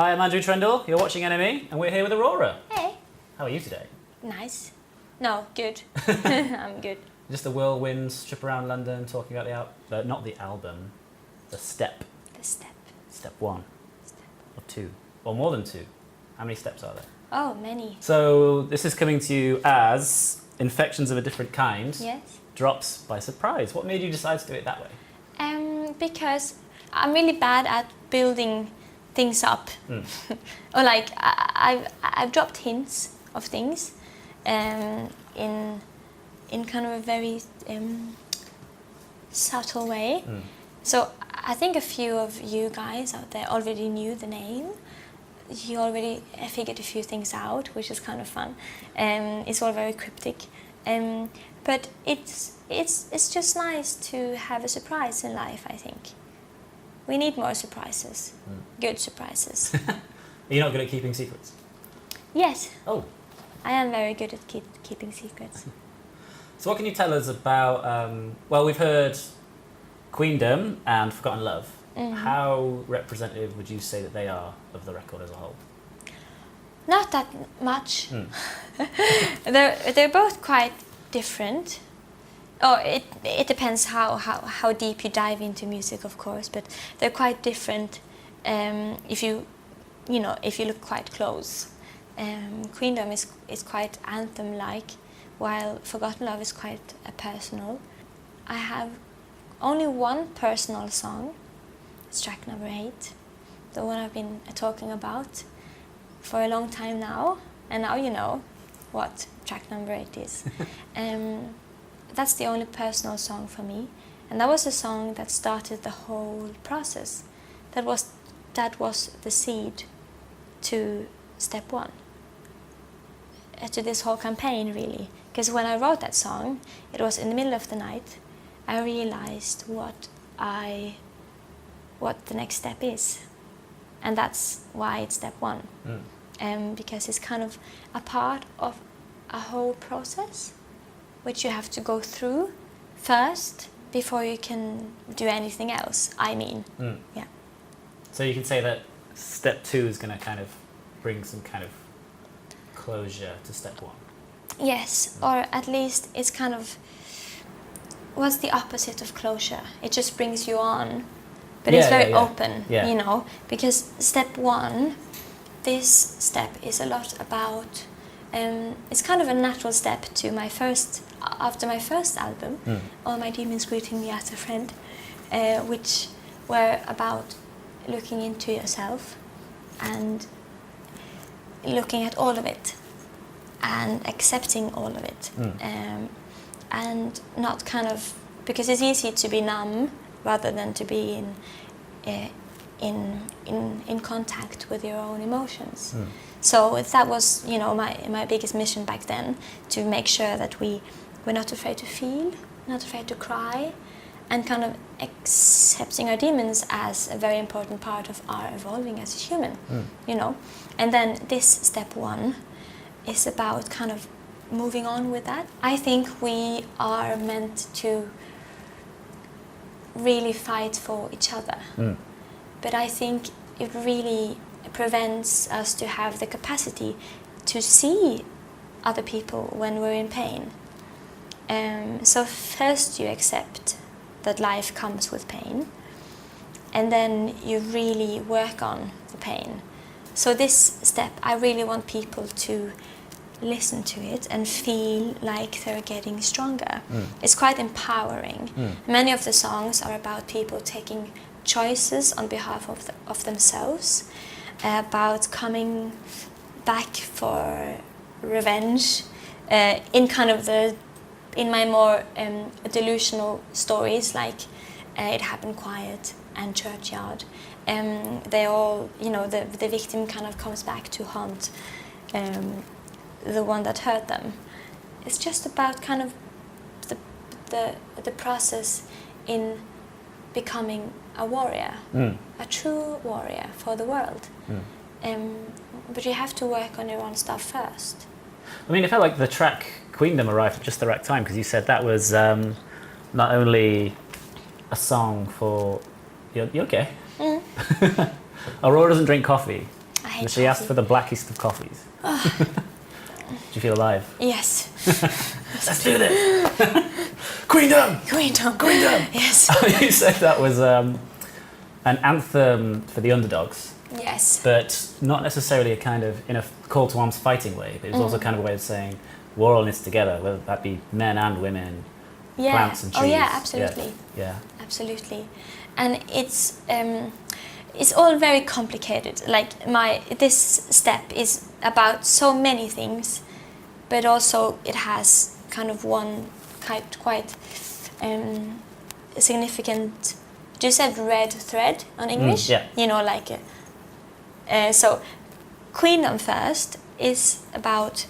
Hi, I'm Andrew Trendle. You're watching NME, and we're here with Aurora. Hey. How are you today? Nice. No, good. I'm good. Just a whirlwind trip around London, talking about not the album, the step. The step. Step one. Step. Or two. Or more than two. How many steps are there? Oh, many. So this is coming to you as Infections of a Different Kind. Yes. Drops by surprise. What made you decide to do it that way? Because I'm really bad at building things up. Or like I've dropped hints of things in kind of a very subtle way. So I think a few of you guys out there already knew the name. You already figured a few things out, which is kind of fun. It's all very cryptic. But it's just nice to have a surprise in life, I think. We need more surprises. Good surprises. Are you not good at keeping secrets? Yes. Oh. I am very good at keeping secrets. So what can you tell us about, well, we've heard Queendom and Forgotten Love. How representative would you say that they are of the record as a whole? Not that much. They're both quite different. Oh, it depends how deep you dive into music, of course, but they're quite different if you look quite close. Queendom is quite anthem-like, while Forgotten Love is quite personal. I have only one personal song. It's track number 8, the one I've been talking about for a long time now, and now you know what track number 8 is. That's the only personal song for me, and that was a song that started the whole process. That was the seed to step 1, to this whole campaign, really. Because when I wrote that song, it was in the middle of the night. I realized what the next step is, and that's why it's step 1. Because it's kind of a part of a whole process which you have to go through first before you can do anything else, I mean. Yeah. So you can say that step 2 is going to kind of bring some kind of closure to step 1. Yes, or at least it's kind of, what's the opposite of closure? It just brings you on, but it's very open, you know, because step 1, this step is a lot about, it's kind of a natural step to after my first album, All My Demons Greeting Me as a Friend, which were about looking into yourself and looking at all of it and accepting all of it, and not kind of, because it's easy to be numb rather than to be in contact with your own emotions. So that was, you know, my biggest mission back then, to make sure that we're not afraid to feel, not afraid to cry, and kind of accepting our demons as a very important part of our evolving as a human, you know. And then this step 1 is about kind of moving on with that. I think we are meant to really fight for each other, but I think it really prevents us to have the capacity to see other people when we're in pain. So first you accept that life comes with pain, and then you really work on the pain. So this step, I really want people to listen to it and feel like they're getting stronger. It's quite empowering. Many of the songs are about people taking choices on behalf of themselves, about coming back for revenge, in my more delusional stories, like It Happened Quiet and Churchyard. They all, you know, the victim kind of comes back to haunt the one that hurt them. It's just about kind of the process in becoming a warrior, a true warrior for the world. But you have to work on your own stuff first. I mean, it felt like the track Queendom arrived at just the right time, because you said that was not only a song for... You okay? Aurora doesn't drink coffee. And she asked for the blackest of coffees. Do you feel alive? Yes. Let's do this. Queendom! Queendom. Queendom! Yes. You said that was an anthem for the underdogs. Yes. But not necessarily a kind of, in a call to arms fighting way, but it was also kind of a way of saying we're all in this together, whether that be men and women, plants and trees. Oh yeah, absolutely. Yeah. Absolutely. And it's all very complicated. Like this step is about so many things, but also it has kind of one quite significant. You said red thread on English. Yeah. You know, like so. Queendom first is about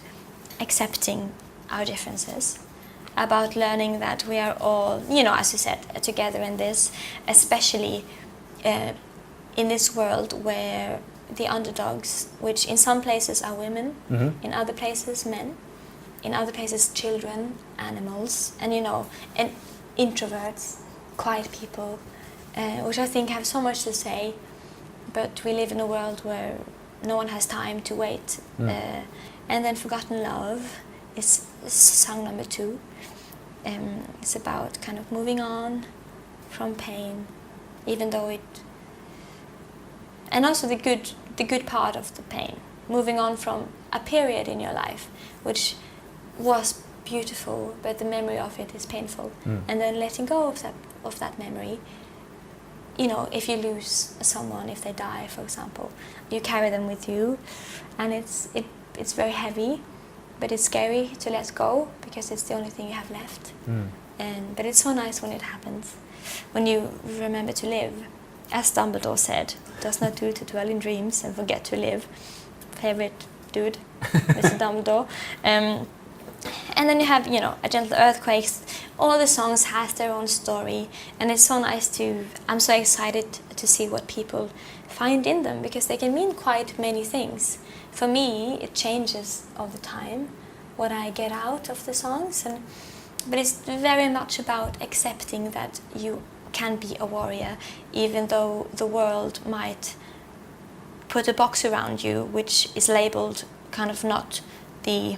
accepting our differences, about learning that we are all, you know, as you said, together in this, especially in this world where the underdogs, which in some places are women, in other places men, in other places children, animals, and you know, and introverts, quiet people, which I think have so much to say, but we live in a world where no one has time to wait. And then Forgotten Love is song number 2. It's about kind of moving on from pain, even though it, and also the good part of the pain, moving on from a period in your life which was beautiful, but the memory of it is painful, and then letting go of that memory. You know, if you lose someone, if they die, for example, you carry them with you, and it's very heavy, but it's scary to let go because it's the only thing you have left. But it's so nice when it happens, when you remember to live. As Dumbledore said, does not do to dwell in dreams and forget to live. Favorite dude, Mr. Dumbledore. And then you have, you know, A Gentle Earthquake. All the songs have their own story, and it's so nice I'm so excited to see what people find in them, because they can mean quite many things. For me, it changes all the time what I get out of the songs, but it's very much about accepting that you can be a warrior, even though the world might put a box around you which is labeled kind of not the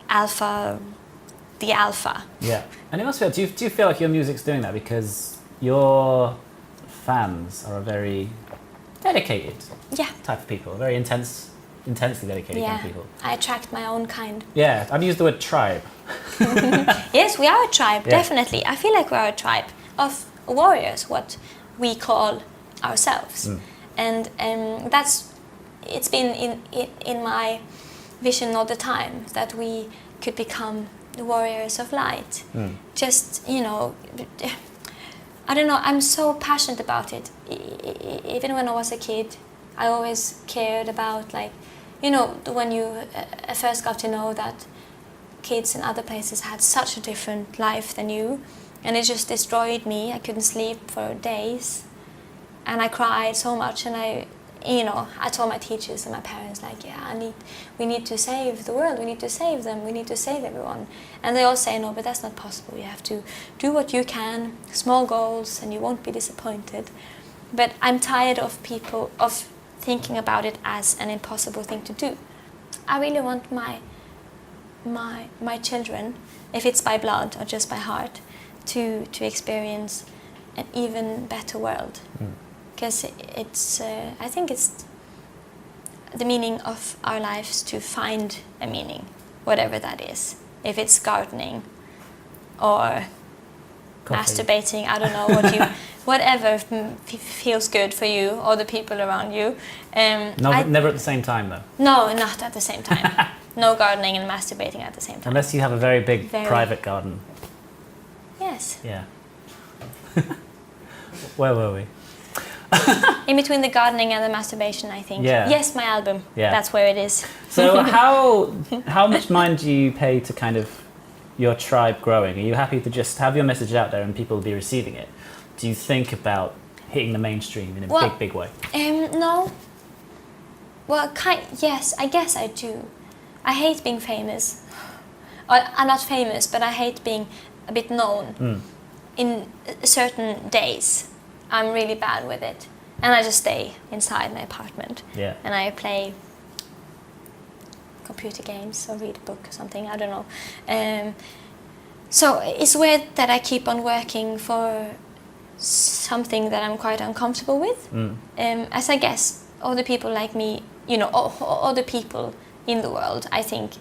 alpha. Yeah. And it must feel, do you feel like your music's doing that because your fans are a very dedicated type of people, very intensely dedicated kind of people? I attract my own kind. Yeah, I've used the word tribe. Yes, we are a tribe, definitely. I feel like we are a tribe of warriors, what we call ourselves. And it's been in my vision all the time that we could become the warriors of light. Just, you know, I don't know, I'm so passionate about it. Even when I was a kid, I always cared about, like, you know, when you first got to know that kids in other places had such a different life than you, and it just destroyed me. I couldn't sleep for days, and I cried so much, and I told my teachers and my parents, like, we need to save the world, we need to save them, we need to save everyone. And they all say, no, but that's not possible. You have to do what you can, small goals, and you won't be disappointed. But I'm tired of people, of thinking about it as an impossible thing to do. I really want my children, if it's by blood or just by heart, to experience an even better world. Because I think it's the meaning of our lives to find a meaning, whatever that is. If it's gardening or masturbating, I don't know whatever feels good for you or the people around you. Never at the same time, though. No, not at the same time. No gardening and masturbating at the same time. Unless you have a very big private garden. Yes. Yeah. Where were we? In between the gardening and the masturbation, I think. Yeah. Yes, my album. Yeah. That's where it is. So how much mind do you pay to kind of your tribe growing? Are you happy to just have your message out there and people will be receiving it? Do you think about hitting the mainstream in a big way? No. Well, yes, I guess I do. I hate being famous. I'm not famous, but I hate being a bit known. In certain days. I'm really bad with it. and I just stay inside my apartment. Yeah. And I play computer games or read a book or something, I don't know. So it's weird that I keep on working for something that I'm quite uncomfortable with. As I guess all the people like me, you know, all the people in the world, I think,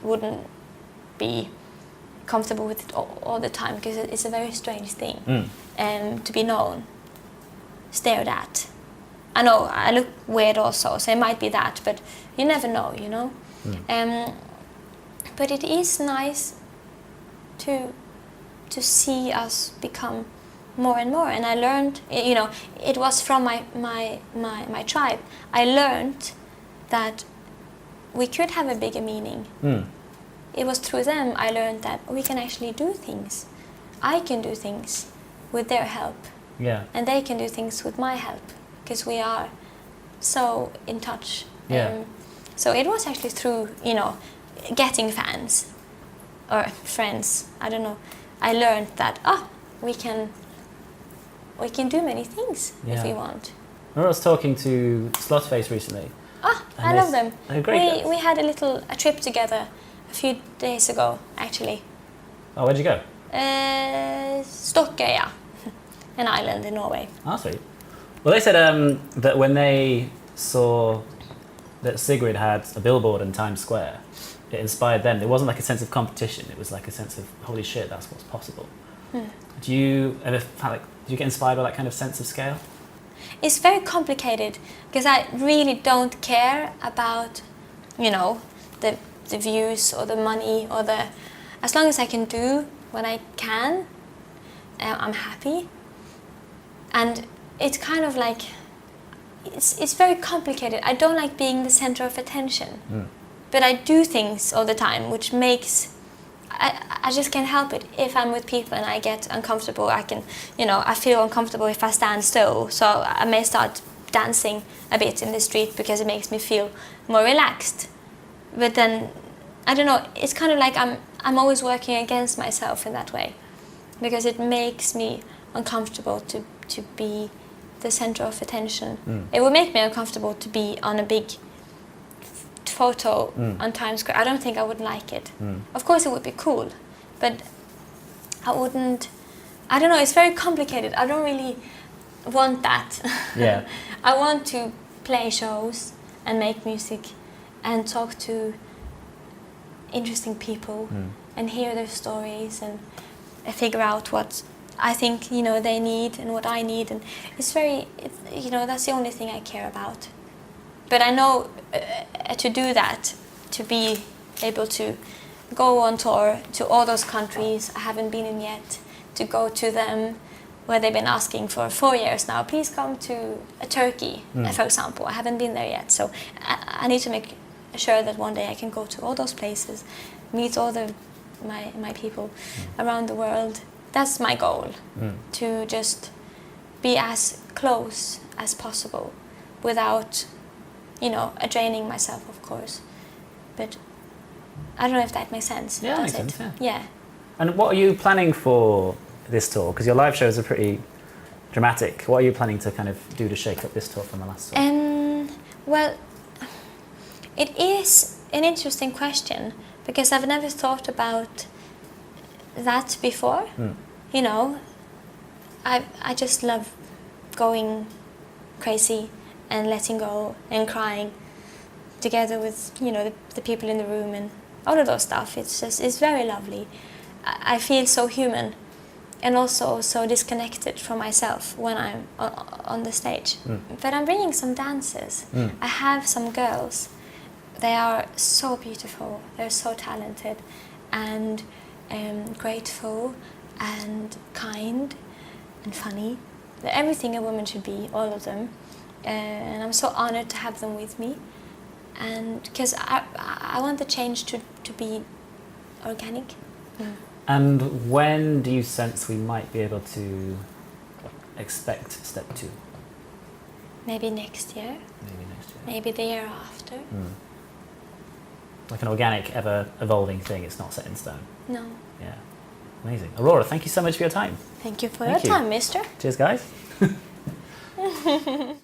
wouldn't be comfortable with it all the time, because it's a very strange thing to be known, stared at. I know I look weird also, so it might be that, but you never know, you know. But it is nice to see us become more and more. And I learned, you know, it was from my tribe. I learned that we could have a bigger meaning. It was through them I learned that we can actually do things. I can do things with their help. Yeah. And they can do things with my help, because we are so in touch. Yeah. So it was actually through, you know, getting fans or friends, I don't know. I learned that we can do many things if we want. I was talking to Slotface recently. I love them. They're great. We had a trip together a few days ago, actually. Oh, where'd you go? Stokkøya, an island in Norway. Oh, sweet. Well, they said that when they saw that Sigrid had a billboard in Times Square, it inspired them. It wasn't like a sense of competition. It was like a sense of, holy shit, that's what's possible. Do you ever do you get inspired by that kind of sense of scale? It's very complicated, because I really don't care about, you know, the views or the money or as long as I can do what I can, I'm happy. And it's kind of like, it's very complicated. I don't like being the center of attention, but I do things all the time, which makes, I just can't help it. If I'm with people and I get uncomfortable, I feel uncomfortable if I stand still, so I may start dancing a bit in the street because it makes me feel more relaxed. But then, I don't know, it's kind of like I'm always working against myself in that way, because it makes me uncomfortable to be the center of attention. It would make me uncomfortable to be on a big photo on Times Square. I don't think I would like it. Of course it would be cool, but I wouldn't, I don't know, it's very complicated. I don't really want that. Yeah. I want to play shows and make music and talk to interesting people and hear their stories and figure out what I think, you know, they need and what I need, and you know, that's the only thing I care about. But I know to do that, to be able to go on tour to all those countries I haven't been in yet, to go to them where they've been asking for 4 years now, please come to Turkey, for example. I haven't been there yet, so I need to make sure that one day I can go to all those places, meet all my people around the world. That's my goal, to just be as close as possible without, you know, draining myself, of course. But I don't know if that makes sense. Yeah, makes sense, Yeah. And what are you planning for this tour? Because your live shows are pretty dramatic. What are you planning to kind of do to shake up this tour from the last tour? Well, it is an interesting question, because I've never thought about that before. You know, I just love going crazy and letting go and crying together with, you know, the people in the room and all of those stuff. It's very lovely. I feel so human and also so disconnected from myself when I'm on the stage. But I'm bringing some dancers. I have some girls. They are so beautiful. They're so talented and grateful and kind and funny. They're everything a woman should be, all of them. And I'm so honored to have them with me. And because I want the change to be organic. And when do you sense we might be able to expect step 2? Maybe next year. Maybe the year after. Like an organic, ever-evolving thing. It's not set in stone. No. Yeah. Amazing. Aurora, thank you so much for your time. Thank you for your time, mister. Cheers, guys. you.